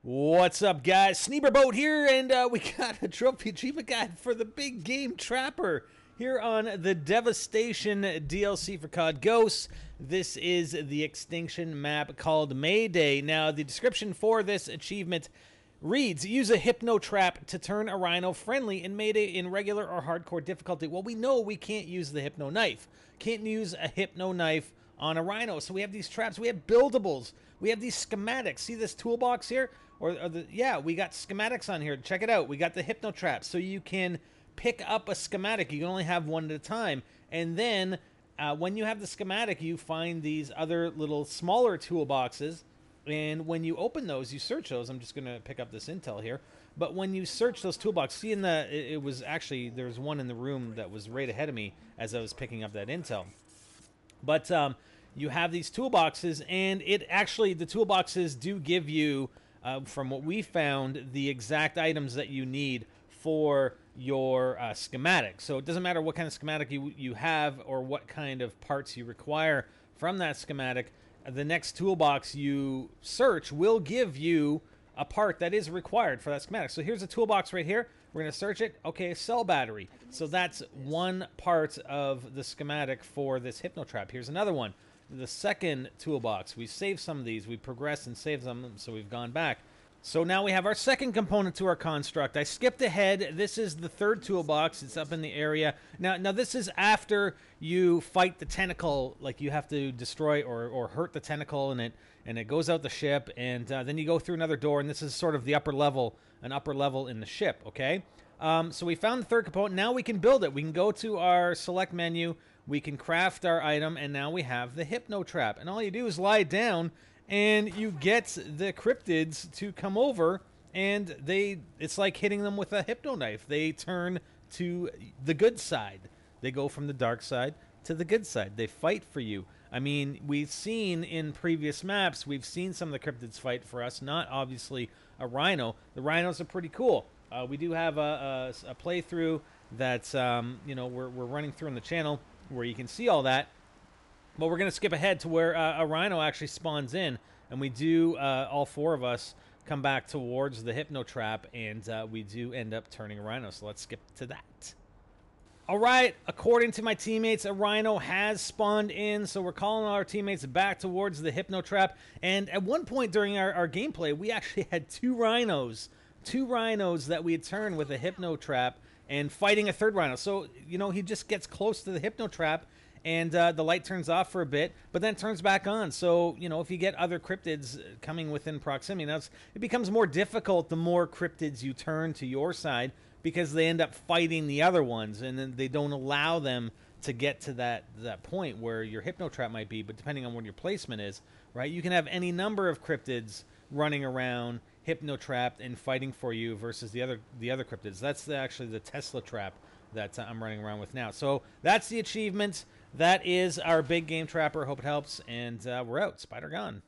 What's up, guys? Sneaberboat here, and we got a trophy achievement guide for the big game Trapper here on the Devastation DLC for CoD Ghosts. This is the Extinction map called Mayday. Now, the description for this achievement reads, use a hypno trap to turn a rhino friendly in Mayday in regular or hardcore difficulty. Well, we know we can't use the hypno knife. Can't use a hypno knife on a rhino. So we have these traps. We have buildables. We have these schematics. See this toolbox here? Yeah, we got schematics on here. Check it out. We got the hypno traps. So you can pick up a schematic. You can only have one at a time. And then when you have the schematic, you find these other little smaller toolboxes. And when you open those, you search those. I'm just going to pick up this intel here. But when you search those toolboxes, see in the, it was actually, there's one in the room that was right ahead of me as I was picking up that intel. But you have these toolboxes, and it actually, the toolboxes do give you, from what we found, the exact items that you need for your schematic. So it doesn't matter what kind of schematic you have or what kind of parts you require from that schematic. The next toolbox you search will give you a part that is required for that schematic. So here's a toolbox right here. We're going to search it. Okay, cell battery. So that's one part of the schematic for this hypno trap. Here's another one. The second toolbox. We saved some of these. We progressed and saved them, so we've gone back. So now we have our second component to our construct. I skipped ahead. This is the third toolbox. It's up in the area. Now this is after you fight the tentacle, like you have to destroy or hurt the tentacle, and it goes out the ship, and then you go through another door, and this is sort of the upper level, an upper level in the ship, okay? So we found the third component. Now we can build it. We can go to our select menu. We can craft our item, and now we have the hypno trap. And all you do is lie down, and you get the cryptids to come over, and it's like hitting them with a hypno knife. They turn to the good side. They go from the dark side to the good side. They fight for you. I mean, we've seen in previous maps, we've seen some of the cryptids fight for us, not obviously a rhino. The rhinos are pretty cool. We do have a playthrough that's, you know, we're running through on the channel where you can see all that. But we're going to skip ahead to where a rhino actually spawns in, and we do, all four of us, come back towards the hypno trap, and we do end up turning a rhino. So let's skip to that. All right, according to my teammates, a rhino has spawned in, so we're calling our teammates back towards the hypno trap. And at one point during our gameplay, we actually had two rhinos that we had turned with a hypno trap and fighting a third rhino. So, you know, he just gets close to the hypno trap, and the light turns off for a bit, but then turns back on. So, you know, if you get other cryptids coming within proximity, now it becomes more difficult the more cryptids you turn to your side, because they end up fighting the other ones, and then they don't allow them to get to that point where your hypno trap might be. But depending on where your placement is, right, you can have any number of cryptids running around hypno trapped and fighting for you versus the other cryptids. That's actually the Tesla trap that I'm running around with now. So that's the achievement. That is our big game trapper. Hope it helps, and we're out. Spider gone.